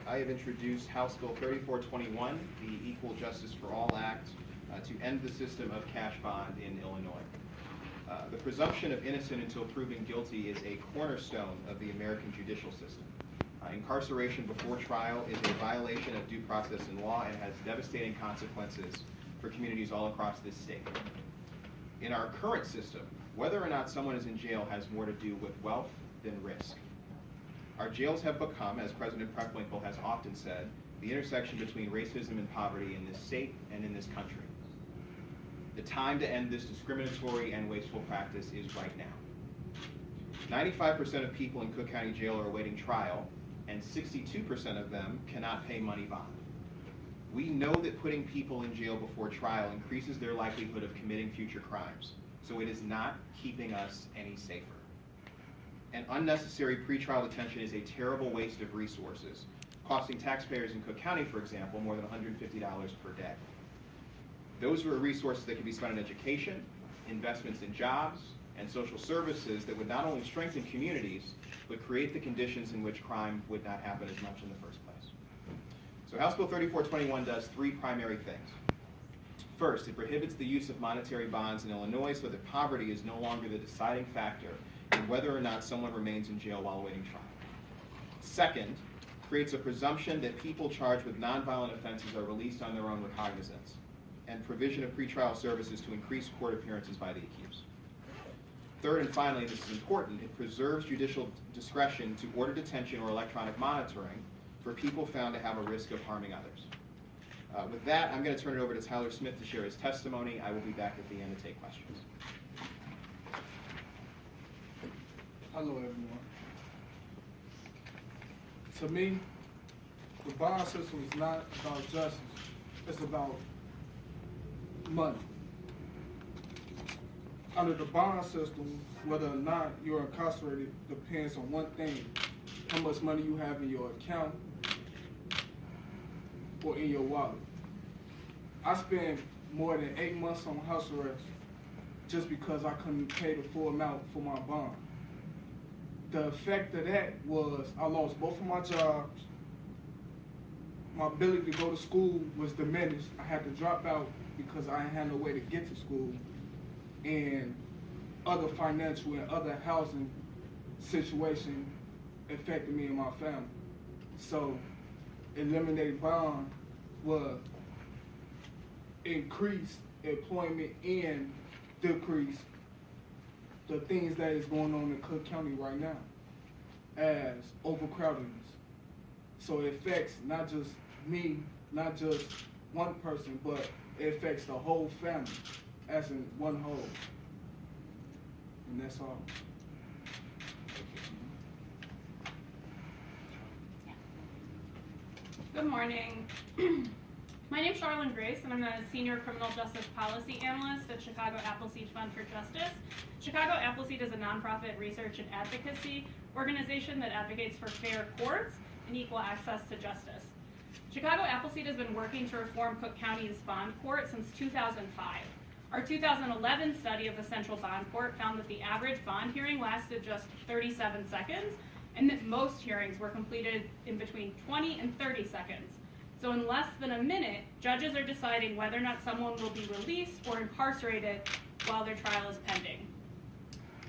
I have introduced House Bill 3421, the Equal Justice for All Act, to end the system of cash bond in Illinois. The presumption of innocent until proven guilty is a cornerstone of the American judicial system. Incarceration before trial is a violation of due process and law and has devastating consequences for communities all across this state. In our current system, whether or not someone is in jail has more to do with wealth than risk. Our jails have become, as President Preckwinkle has often said, the intersection between racism and poverty in this state and in this country. The time to end this discriminatory and wasteful practice is right now. 95% of people in Cook County Jail are awaiting trial, and 62% of them cannot pay money bond. We know that putting people in jail before trial increases their likelihood of committing future crimes, so it is not keeping us any safer. And unnecessary pretrial detention is a terrible waste of resources, costing taxpayers in Cook County, for example, more than $150 per day. Those are resources that can be spent on education, investments in jobs, and social services that would not only strengthen communities, but create the conditions in which crime would not happen as much in the first place. So House Bill 3421 does three primary things. First, it prohibits the use of monetary bonds in Illinois so that poverty is no longer the deciding factor in whether or not someone remains in jail while awaiting trial. Second, creates a presumption that people charged with nonviolent offenses are released on their own recognizance, and provision of pretrial services to increase court appearances by the accused. Third and finally, and this is important, it preserves judicial discretion to order detention or electronic monitoring for people found to have a risk of harming others. With that, I'm going to turn it over to Tyler Smith to share his testimony. I will be back at the end to take questions. Hello, everyone. To me, the bond system is not about justice. It's about money. Under the bond system, whether or not you're incarcerated depends on one thing: how much money you have in your account or in your wallet. I spent more than 8 months on house arrest just because I couldn't pay the full amount for my bond. The effect of that was I lost both of my jobs. My ability to go to school was diminished. I had to drop out because I didn't have no way to get to school, and other financial and other housing situations affected me and my family. So eliminating bond will increase employment and decrease the things that is going on in Cook County right now as overcrowdedness. So it affects not just me, not just one person, but it affects the whole family as in one whole. And that's all. Good morning. My name is Charlene Grace, and I'm a Senior Criminal Justice Policy Analyst at Chicago Appleseed Fund for Justice. Chicago Appleseed is a nonprofit research and advocacy organization that advocates for fair courts and equal access to justice. Chicago Appleseed has been working to reform Cook County's bond court since 2005. Our 2011 study of the Central Bond Court found that the average bond hearing lasted just 37 seconds, and that most hearings were completed in between 20 and 30 seconds. So in less than a minute, judges are deciding whether or not someone will be released or incarcerated while their trial is pending.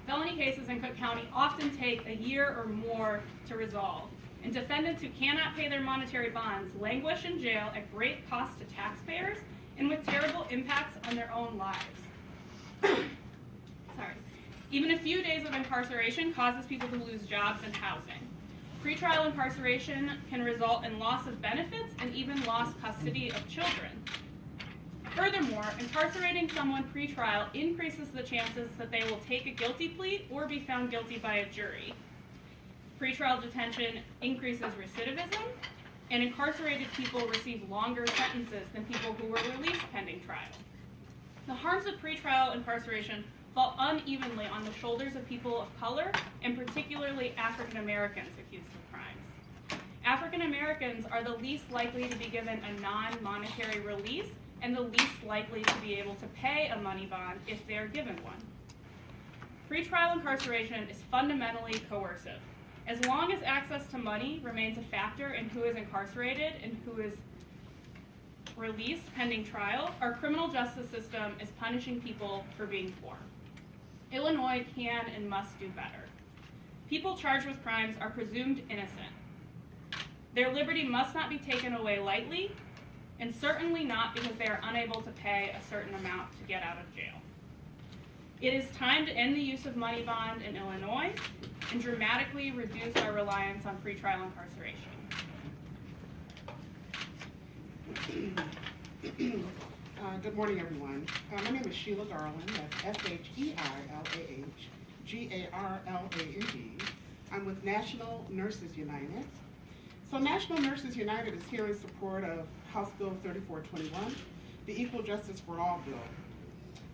Felony cases in Cook County often take a year or more to resolve, and defendants who cannot pay their monetary bonds languish in jail at great cost to taxpayers and with terrible impacts on their own lives. Sorry. Even a few days of incarceration causes people to lose jobs and housing. Pretrial incarceration can result in loss of benefits and even lost custody of children. Furthermore, incarcerating someone pretrial increases the chances that they will take a guilty plea or be found guilty by a jury. Pretrial detention increases recidivism, and incarcerated people receive longer sentences than people who were released pending trial. The harms of pretrial incarceration fall unevenly on the shoulders of people of color, and particularly African Americans accused of crimes. African Americans are the least likely to be given a non-monetary release and the least likely to be able to pay a money bond if they are given one. Pretrial incarceration is fundamentally coercive. As long as access to money remains a factor in who is incarcerated and who is released pending trial, our criminal justice system is punishing people for being poor. Illinois can and must do better. People charged with crimes are presumed innocent. Their liberty must not be taken away lightly, and certainly not because they are unable to pay a certain amount to get out of jail. It is time to end the use of money bond in Illinois and dramatically reduce our reliance on pretrial incarceration. Good morning, everyone. My name is Sheila Garland. That's SHEILAHGARLAND. I'm with National Nurses United. So National Nurses United is here in support of House Bill 3421, the Equal Justice for All bill.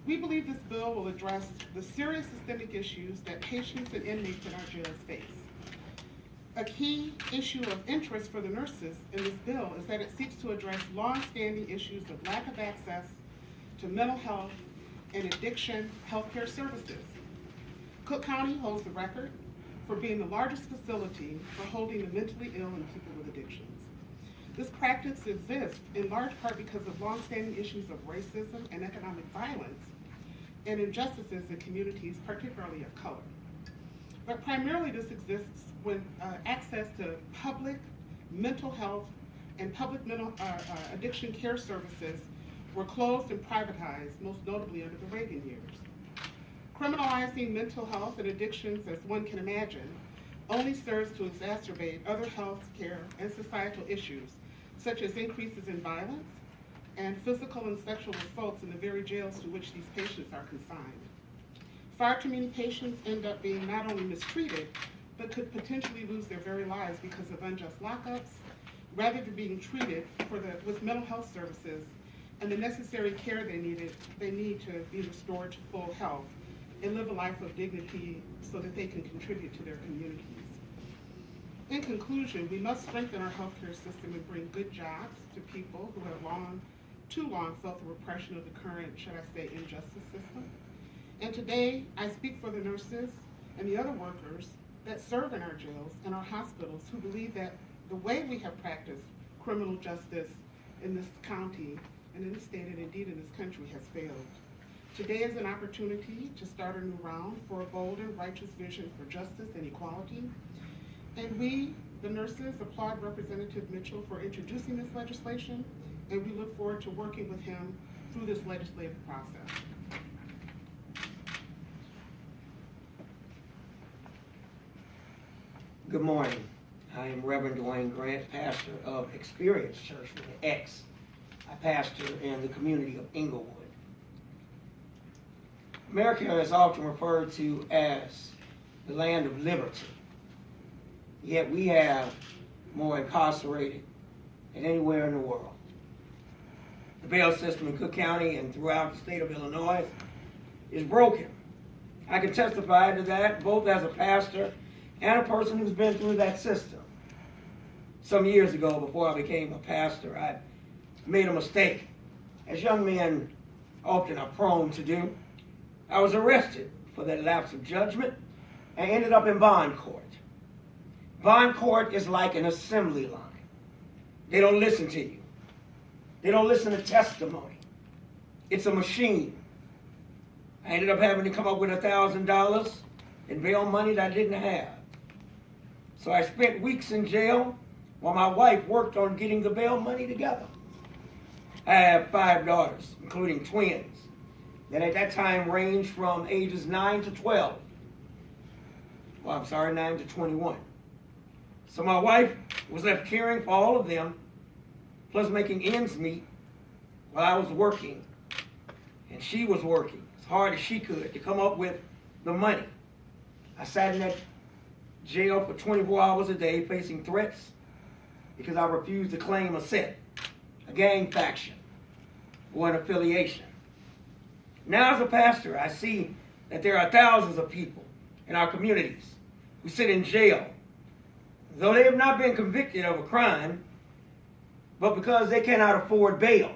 We believe this bill will address the serious systemic issues that patients and inmates in our jails face. A key issue of interest for the nurses in this bill is that it seeks to address long-standing issues of lack of access to mental health and addiction healthcare services. Cook County holds the record for being the largest facility for holding the mentally ill and people with addictions. This practice exists in large part because of long-standing issues of racism and economic violence and injustices in communities, particularly of color. But primarily this exists when access to public mental health and public mental addiction care services were closed and privatized, most notably under the Reagan years. Criminalizing mental health and addictions, as one can imagine, only serves to exacerbate other health care and societal issues, such as increases in violence and physical and sexual assaults in the very jails to which these patients are confined. Far too many patients end up being not only mistreated, but could potentially lose their very lives because of unjust lockups, rather than being treated with mental health services and the necessary care they need to be restored to full health and live a life of dignity so that they can contribute to their communities. In conclusion, we must strengthen our healthcare system and bring good jobs to people who have too long felt the repression of the current, should I say, injustice system. And today, I speak for the nurses and the other workers that serve in our jails and our hospitals who believe that the way we have practiced criminal justice in this county and in this state and indeed in this country has failed. Today is an opportunity to start a new round for a bold and righteous vision for justice and equality. And we, the nurses, applaud Representative Mitchell for introducing this legislation, and we look forward to working with him through this legislative process. Good morning. I am Reverend Dwayne Grant, pastor of Experience Church with an X. I pastor in the community of Inglewood. America is often referred to as the land of liberty, yet we have more incarcerated than anywhere in the world. The bail system in Cook County and throughout the state of Illinois is broken. I can testify to that both as a pastor and a person who's been through that system. Some years ago, before I became a pastor, I made a mistake, as young men often are prone to do. I was arrested for that lapse of judgment and ended up in bond court. Bond court is like an assembly line. They don't listen to you. They don't listen to testimony. It's a machine. I ended up having to come up with $1,000 in bail money that I didn't have. So I spent weeks in jail while my wife worked on getting the bail money together. I have 5 daughters, including twins, that at that time ranged from ages 9 to 12. 9 to 21. So my wife was left caring for all of them, plus making ends meet while I was working. And she was working as hard as she could to come up with the money. I sat in that jail for 24 hours a day facing threats because I refused to claim a set, a gang faction, or an affiliation. Now as a pastor, I see that there are thousands of people in our communities who sit in jail, though they have not been convicted of a crime, but because they cannot afford bail.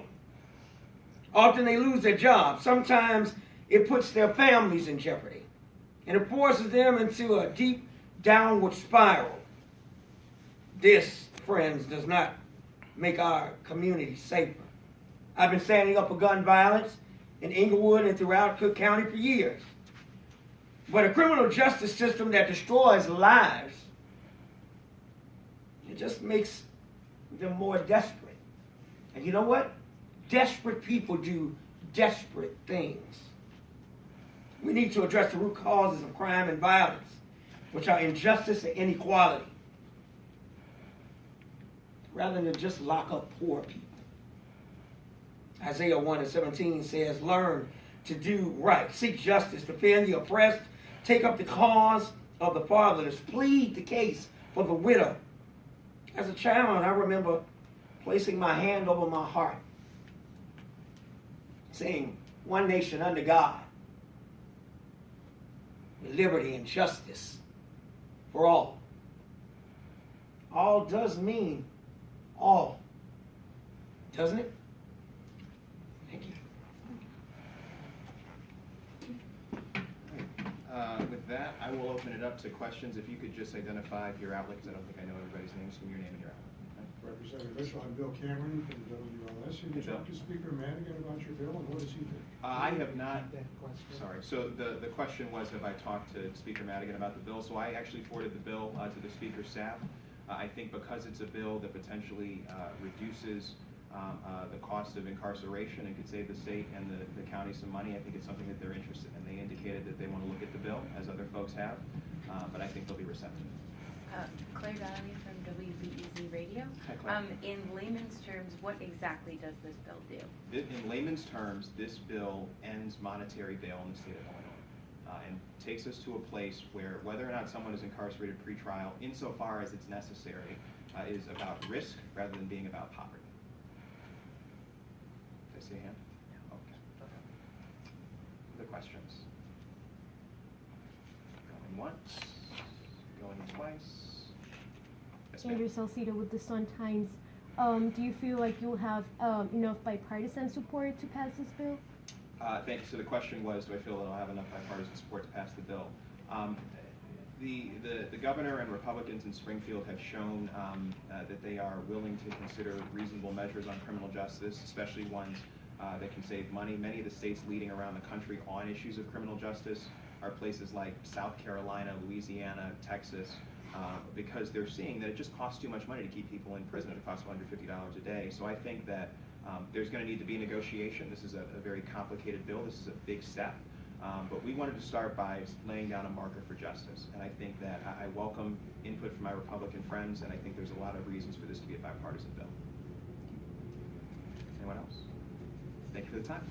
Often they lose their jobs. Sometimes it puts their families in jeopardy, and it forces them into a deep downward spiral. This, friends, does not make our community safer. I've been standing up for gun violence in Inglewood and throughout Cook County for years. But a criminal justice system that destroys lives, it just makes them more desperate. And you know what? Desperate people do desperate things. We need to address the root causes of crime and violence, which are injustice and inequality, rather than just lock up poor people. Isaiah 1:17 says, learn to do right, seek justice, defend the oppressed, take up the cause of the fatherless, plead the case for the widow. As a child, I remember placing my hand over my heart, saying, one nation under God, with liberty and justice for all. All does mean all, doesn't it? Thank you. With that, I will open it up to questions. If you could just identify your outlet, because I don't think I know everybody's names, give me your name and your outlet. Representative Mitchell, I'm Bill Cameron from WLS. Can you talk to Speaker Madigan about your bill and what does he think? I have not, sorry, so the question was, have I talked to Speaker Madigan about the bill? So I actually forwarded the bill to the Speaker's staff. I think because it's a bill that potentially reduces the cost of incarceration and could save the state and the county some money, I think it's something that they're interested in. They indicated that they want to look at the bill, as other folks have, but I think they'll be receptive. Claire Donnelly from WBEZ Radio. Hi, Claire. In layman's terms, what exactly does this bill do? In layman's terms, this bill ends monetary bail in the state of Illinois and takes us to a place where whether or not someone is incarcerated pretrial, insofar as it's necessary, is about risk rather than being about poverty. Did I see a hand? Okay. Other questions? Going once, going twice. Yes, ma'am. Andrew Salcido with the Sun-Times. Do you feel like you'll have enough bipartisan support to pass this bill? Thank you. So the question was, do I feel that I'll have enough bipartisan support to pass the bill? The governor and Republicans in Springfield have shown that they are willing to consider reasonable measures on criminal justice, especially ones that can save money. Many of the states leading around the country on issues of criminal justice are places like South Carolina, Louisiana, Texas, because they're seeing that it just costs too much money to keep people in prison. It costs $150 a day. So I think that there's going to need to be negotiation. This is a very complicated bill. This is a big step. But we wanted to start by laying down a marker for justice. And I think that I welcome input from my Republican friends, and I think there's a lot of reasons for this to be a bipartisan bill. Anyone else? Thank you for the time.